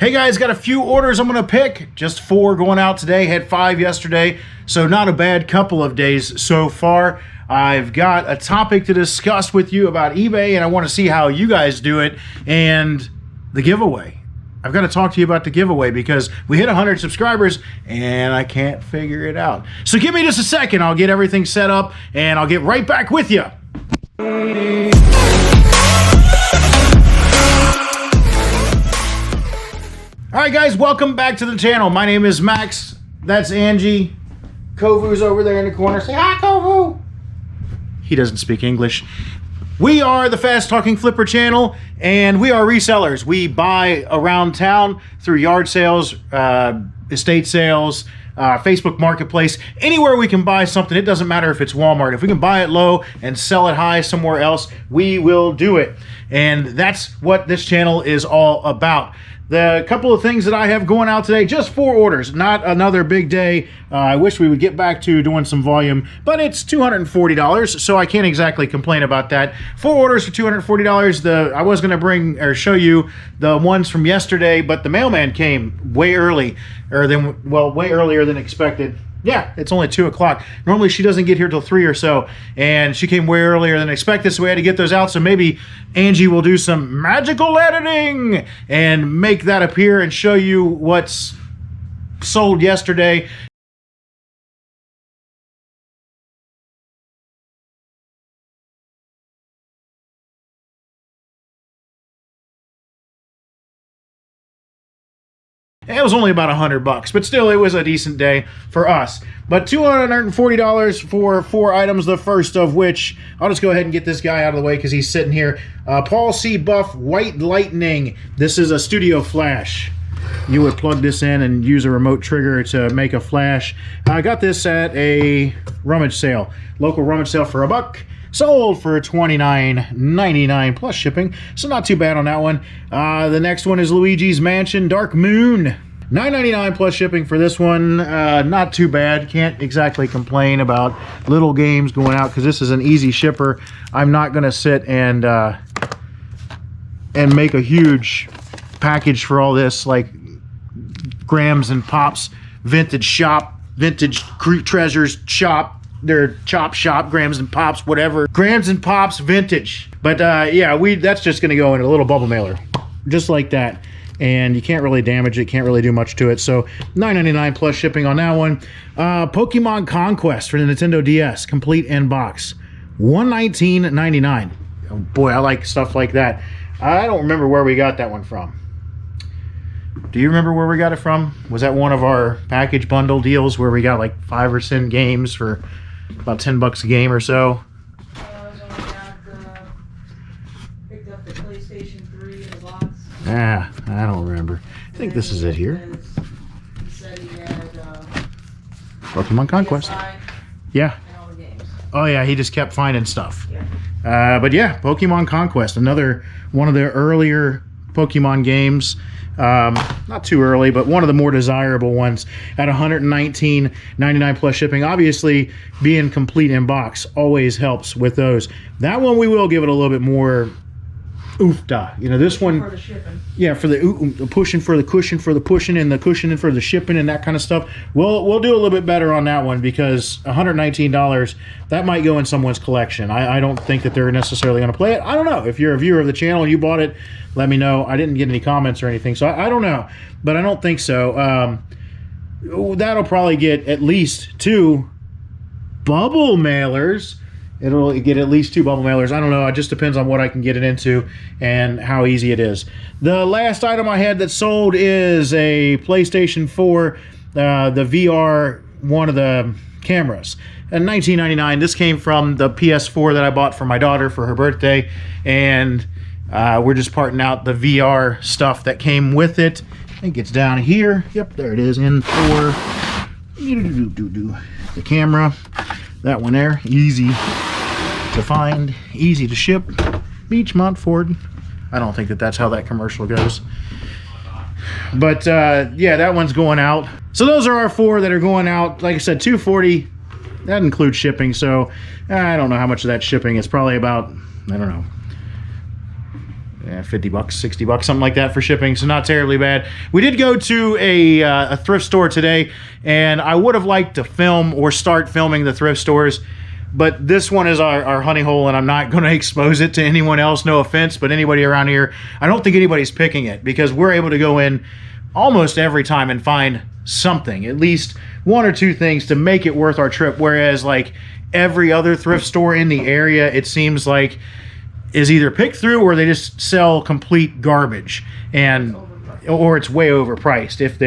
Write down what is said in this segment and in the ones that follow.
Hey guys, got a few orders I'm gonna pick. Just 4 going out today, had 5 yesterday, so not a bad couple of days so far. I've got a topic to discuss with you about eBay, and I want to see how you guys do it, and the giveaway. I've got to talk to you about the giveaway because we hit 100 subscribers and I can't figure it out. So give me just a second, I'll get everything set up and I'll get right back with you. Alright guys, welcome back to the channel. My name is Max. That's Angie. Kovu's over there in the corner. Say hi, Kovu. He doesn't speak English. We are the Fast Talking Flipper channel, and we are resellers. We buy around town through yard sales, estate sales, Facebook Marketplace, anywhere we can buy something. It doesn't matter if it's Walmart. If we can buy it low and sell it high somewhere else, we will do it. And that's what this channel is all about. The couple of things that I have going out today, just 4 orders, not another big day. I wish we would get back to doing some volume, but it's $240, so I can't exactly complain about that. 4 orders for $240. I was going to bring or show you the ones from yesterday, but the mailman came way early, way earlier than expected. Yeah, it's only 2 o'clock. Normally she doesn't get here till 3 or so, and she came way earlier than expected, so we had to get those out. So maybe Angie will do some magical editing and make that appear and show you what's sold yesterday. It was only about $100, but still it was a decent day for us. But $240 for 4 items, the first of which, I'll just go ahead and get this guy out of the way because he's sitting here. Paul C. Buff White Lightning. This is a studio flash. You would plug this in and use a remote trigger to make a flash. I got this at a rummage sale, local rummage sale for $1. Sold for $29.99 plus shipping, so not too bad on that one. The next one is Luigi's Mansion Dark Moon. $9.99 plus shipping for this one. Not too bad. Can't exactly complain about little games going out because this is an easy shipper. I'm not going to sit and make a huge package for all this, like Grams and Pops Vintage Shop, Vintage Treasures Shop. Their chop shop, Grams and Pops, whatever. Grams and Pops Vintage. But yeah, that's just gonna go in a little bubble mailer. Just like that. And you can't really damage it, can't really do much to it. So $9.99 plus shipping on that one. Pokemon Conquest for the Nintendo DS, complete in box. $119.99. Oh boy, I like stuff like that. I don't remember where we got that one from. Do you remember where we got it from? Was that one of our package bundle deals where we got like 5 or 10 games for about $10 a game or so? I was only picked up the PlayStation 3 in the box. Ah, I don't remember. I think this is it here. He said he had Pokemon Conquest. Yeah. and all the games. Oh yeah, he just kept finding stuff. Yeah. But yeah, Pokemon Conquest, another one of the earlier Pokemon games. Not too early, but one of the more desirable ones at $119.99 plus shipping. Obviously, being complete in box always helps with those. That one we will give it a little bit more oofta. You know, this one, For the shipping. yeah, for the pushing for the cushion for the pushing and the cushioning for the shipping and that kind of stuff. We'll do a little bit better on that one because $119, that might go in someone's collection. I don't think that they're necessarily going to play it. I don't know. If you're a viewer of the channel and you bought it, let me know. I didn't get any comments or anything, so I don't know, but I don't think so. That'll probably get at least 2 bubble mailers. It'll get at least 2 bubble mailers. I don't know. It just depends on what I can get it into and how easy it is. The last item I had that sold is a PlayStation 4, the VR, one of the cameras. And $19.99. This came from the PS4 that I bought for my daughter for her birthday. And we're just parting out the VR stuff that came with it. I think it's down here. Yep, there it is in for the camera. That one there, easy to find, easy to ship. Beachmont Ford. I don't think that that's how that commercial goes. But yeah, that one's going out. So those are our 4 that are going out. Like I said, $240. That includes shipping. So I don't know how much of that shipping. It's probably about, I don't know, 50 bucks, 60 bucks, something like that for shipping, so not terribly bad. We did go to a thrift store today, and I would have liked to film or start filming the thrift stores, but this one is our honey hole, and I'm not going to expose it to anyone else, no offense, but anybody around here, I don't think anybody's picking it, because we're able to go in almost every time and find something, at least one or two things to make it worth our trip, whereas like every other thrift store in the area, it seems like, is either picked through or they just sell complete garbage, and or it's way overpriced. If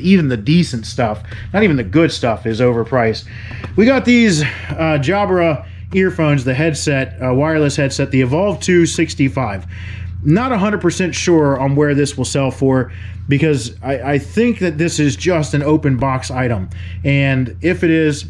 even the decent stuff, not even the good stuff, is overpriced. We got these Jabra earphones, the headset, wireless headset, the Evolve 265. Not 100% sure on where this will sell for, because I think that this is just an open box item, and if it is,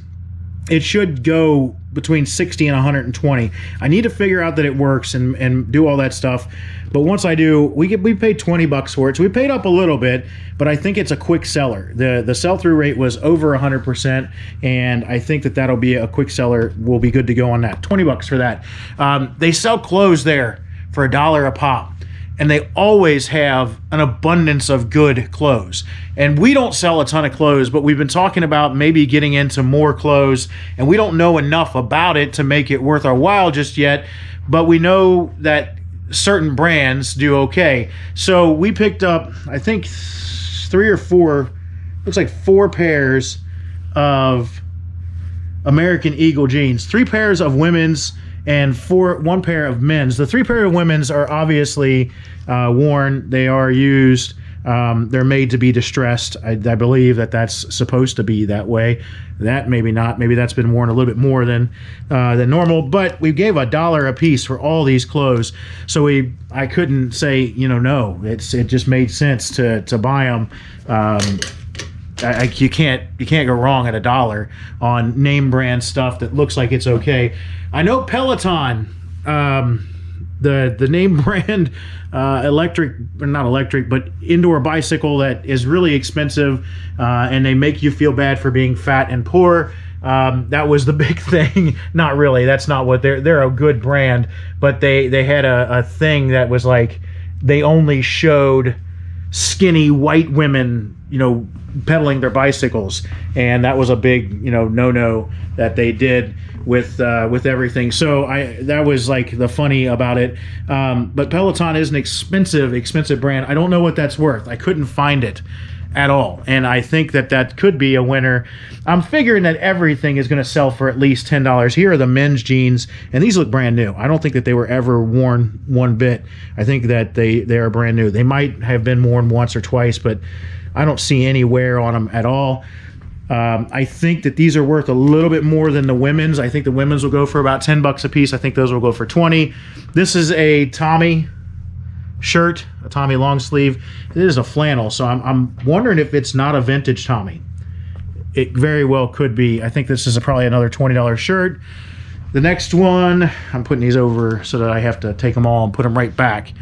it should go between 60 and 120. I need to figure out that it works and do all that stuff. But once I do, we paid 20 bucks for it. So we paid up a little bit, but I think it's a quick seller. The sell-through rate was over 100%, and I think that that'll be a quick seller. We'll be good to go on that. 20 bucks for that. They sell clothes there for $1 a pop, and they always have an abundance of good clothes. And we don't sell a ton of clothes, but we've been talking about maybe getting into more clothes, and we don't know enough about it to make it worth our while just yet, but we know that certain brands do okay. So we picked up, I think, 3 or 4, looks like 4 pairs of American Eagle jeans, 3 pairs of women's, and 1 pair of men's. The 3 pair of women's are obviously worn. They are used. They're made to be distressed. I believe that that's supposed to be that way. That maybe not. Maybe that's been worn a little bit more than normal. But we gave $1 a piece for all these clothes, so I couldn't say no. It just made sense to buy them. You can't go wrong at $1 on name brand stuff that looks like it's okay. I know Peloton, the name brand not electric, but indoor bicycle that is really expensive, and they make you feel bad for being fat and poor. That was the big thing. Not really. That's not what they're a good brand, but they had a thing that was like they only showed skinny white women, pedaling their bicycles, and that was a big, no that they did with everything. So that was like the funny about it. But Peloton is an expensive brand. I don't know what that's worth. I couldn't find it at all, and I think that could be a winner. I'm figuring that everything is going to sell for at least $10. Here are the men's jeans, and these look brand new. I don't think that they were ever worn one bit. I think that they are brand new. They might have been worn once or twice, but I don't see any wear on them at all. I think that these are worth a little bit more than the women's. I think the women's will go for about 10 bucks a piece. I think those will go for 20. This is a Tommy shirt, a Tommy long sleeve. It is a flannel, so I'm wondering if it's not a vintage Tommy. It very well could be. I think this is probably another $20 shirt. The next one, I'm putting these over so that I have to take them all and put them right back.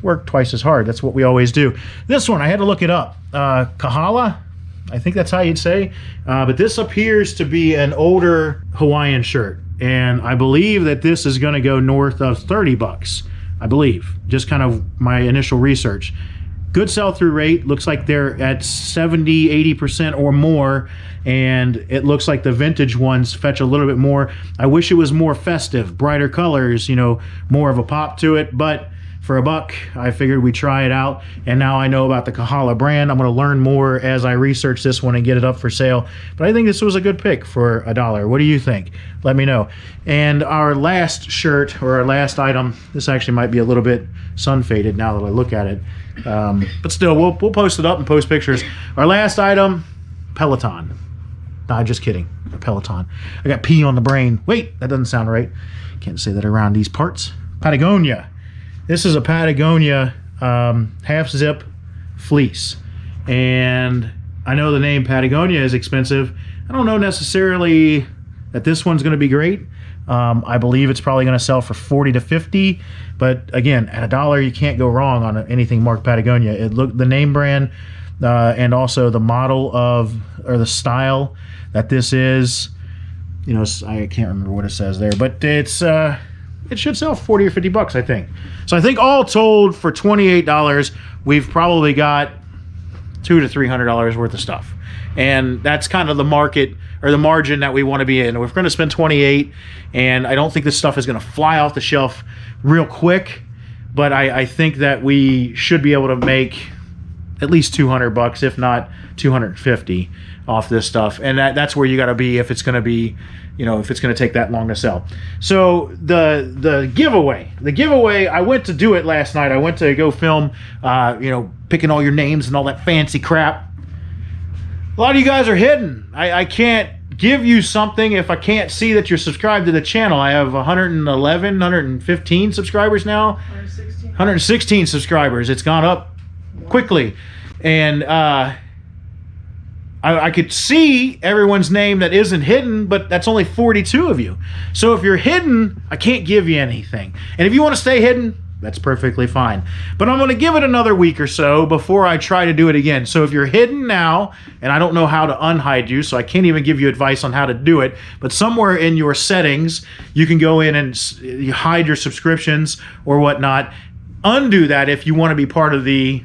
Work twice as hard. That's what we always do. This one, I had to look it up. Kahala, I think that's how you'd say. But this appears to be an older Hawaiian shirt, and I believe that this is going to go north of 30 bucks. I believe, just kind of my initial research. Good sell-through rate. Looks like they're at 70-80% or more, and it looks like the vintage ones fetch a little bit more. I wish it was more festive, brighter colors, more of a pop to it, but for $1, I figured we'd try it out, and now I know about the Kahala brand. I'm going to learn more as I research this one and get it up for sale, but I think this was a good pick for $1. What do you think? Let me know. And our last shirt, or our last item, this actually might be a little bit sun-faded now that I look at it, but still, we'll post it up and post pictures. Our last item, Peloton. Nah, just kidding. Peloton. I got pee on the brain. Wait, that doesn't sound right. Can't say that around these parts. Patagonia. This is a Patagonia half zip fleece, and I know the name Patagonia is expensive. I don't know necessarily that this one's going to be great. I believe it's probably going to sell for 40 to 50, but again, at $1, you can't go wrong on anything marked Patagonia. The name brand, and also the model or the style that this is. I can't remember what it says there, but it's it should sell 40 or 50 bucks, I think. So I think all told for $28, we've probably got $200 to $300 worth of stuff. And that's kind of the market or the margin that we want to be in. We're going to spend 28, and I don't think this stuff is going to fly off the shelf real quick, but I think that we should be able to make at least 200 bucks, if not 250 off this stuff. And that's where you got to be if it's going to be, you know, if it's going to take that long to sell. So the giveaway, I went to do it last night. I went to go film, you know, picking all your names and all that fancy crap. A lot of you guys are hidden. I can't give you something if I can't see that you're subscribed to the channel. I have 115 subscribers now. 116 subscribers. It's gone up quickly. And I could see everyone's name that isn't hidden, but that's only 42 of you. So if you're hidden, I can't give you anything. And if you want to stay hidden, that's perfectly fine. But I'm going to give it another week or so before I try to do it again. So if you're hidden now, and I don't know how to unhide you, so I can't even give you advice on how to do it, but somewhere in your settings, you can go in and you hide your subscriptions or whatnot. Undo that if you want to be part of the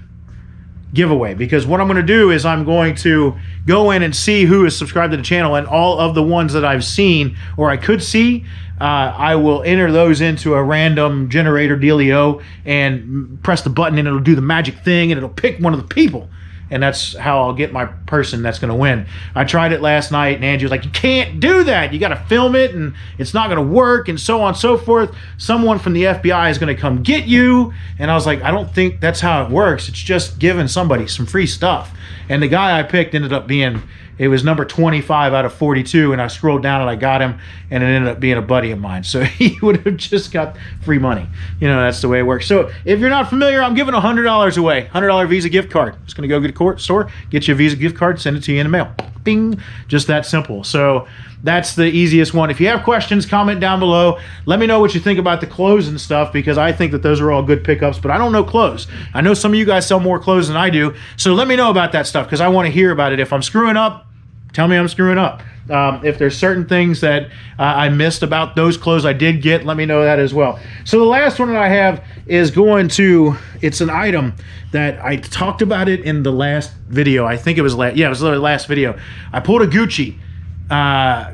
giveaway, because what I'm going to do is I'm going to go in and see who is subscribed to the channel, and all of the ones that I've seen or I could see, I will enter those into a random generator dealio and press the button, and it'll do the magic thing, and it'll pick one of the people, and that's how I'll get my person that's going to win. I tried it last night, and Angie was like, you can't do that. You got to film it, and it's not going to work, and so on and so forth. Someone from the FBI is going to come get you. And I was like, I don't think that's how it works. It's just giving somebody some free stuff. And the guy I picked ended up being, it was number 25 out of 42, and I scrolled down and I got him, and it ended up being a buddy of mine. So he would have just got free money. You know, that's the way it works. So if you're not familiar, I'm giving $100 away, $100 Visa gift card. Just going to go to the store, get you a Visa gift card, send it to you in the mail. Bing, just that simple. So that's the easiest one. If you have questions, comment down below. Let me know what you think about the clothes and stuff, because I think that those are all good pickups, but I don't know clothes. I know some of you guys sell more clothes than I do, so let me know about that stuff, because I want to hear about it. If I'm screwing up, tell me I'm screwing up. If there's certain things that I missed about those clothes I did get, let me know that as well. So the last one that I have is going to, it's an item that I talked about it in the last video. I think it was it was the last video. I pulled a Gucci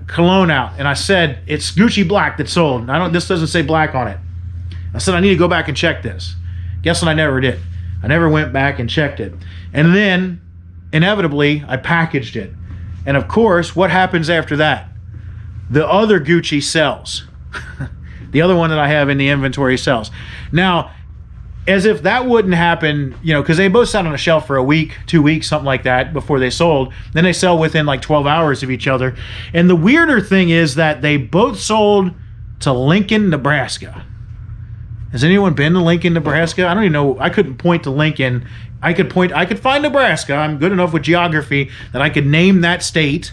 cologne out, and I said it's Gucci black that's sold. This doesn't say black on it. I said I need to go back and check this. Guess what? I never did. I never went back and checked it. And then inevitably I packaged it. And of course, what happens after that? The other Gucci sells. The other one that I have in the inventory sells. Now, as if that wouldn't happen, you know, because they both sat on a shelf for a week, 2 weeks, something like that before they sold. Then they sell within like 12 hours of each other. And the weirder thing is that they both sold to Lincoln, Nebraska. Has anyone been to Lincoln, Nebraska? I don't even know. I couldn't point to Lincoln. I could find Nebraska. I'm good enough with geography that I could name that state,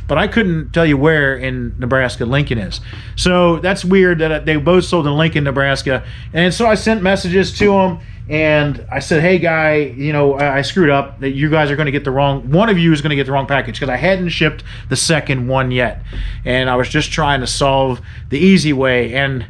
but I couldn't tell you where in Nebraska Lincoln is. So that's weird that they both sold in Lincoln, Nebraska. And so I sent messages to them, and I said, hey guy, you know, I screwed up. That you guys are going to get the wrong, one of you is going to get the wrong package, because I hadn't shipped the second one yet. And I was just trying to solve the easy way. And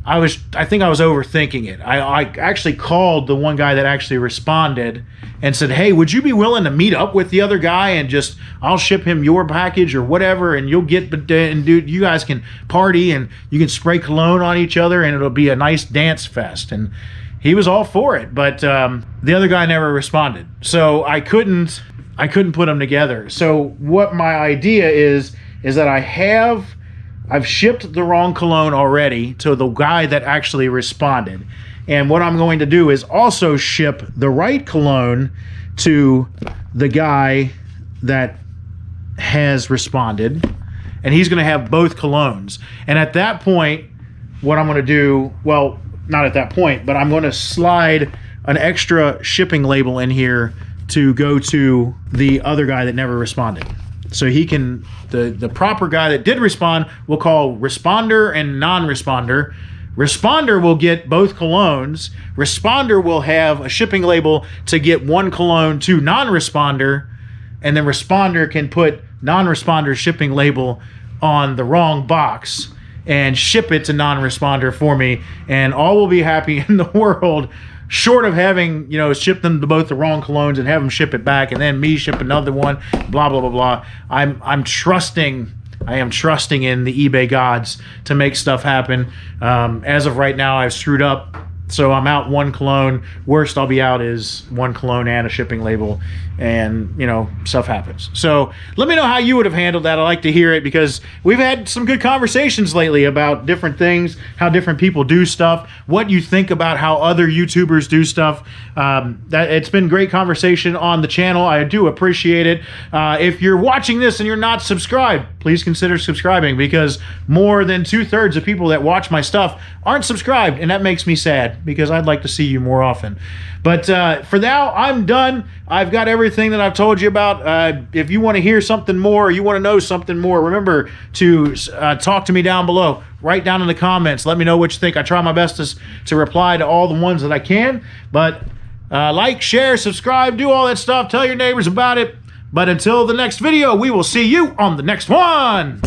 I think I was overthinking it. I actually called the one guy that actually responded and said, hey, would you be willing to meet up with the other guy and just, I'll ship him your package or whatever, and you'll get, and dude, you guys can party and you can spray cologne on each other and it'll be a nice dance fest. And he was all for it, but the other guy never responded. So I couldn't put them together. So what my idea is that I've shipped the wrong cologne already to the guy that actually responded. And what I'm going to do is also ship the right cologne to the guy that has responded. And he's going to have both colognes. And at that point, what I'm going to do, well, not at that point, but I'm going to slide an extra shipping label in here to go to the other guy that never responded. So he can, the proper guy that did respond, we'll call responder and non-responder. Responder will get both colognes. Responder will have a shipping label to get one cologne to non-responder, and then responder can put non-responder shipping label on the wrong box, and ship it to non-responder for me, and all will be happy in the world, short of having, you know, ship them to both the wrong colognes and have them ship it back and then me ship another one, blah, blah, blah, blah. I am trusting in the eBay gods to make stuff happen. As of right now, I've screwed up. So I'm out one cologne. Worst I'll be out is one cologne and a shipping label, and you know, stuff happens. So let me know how you would have handled that. I like to hear it because we've had some good conversations lately about different things, how different people do stuff, what you think about how other YouTubers do stuff. That it's been great conversation on the channel. I do appreciate it. If you're watching this and you're not subscribed, please consider subscribing, because more than 2/3 of people that watch my stuff aren't subscribed, and that makes me sad because I'd like to see you more often. But for now, I'm done. I've got everything that I've told you about. If you want to hear something more, or you want to know something more, remember to talk to me down below. Write down in the comments. Let me know what you think. I try my best to reply to all the ones that I can. But like, share, subscribe, do all that stuff. Tell your neighbors about it. But until the next video, we will see you on the next one.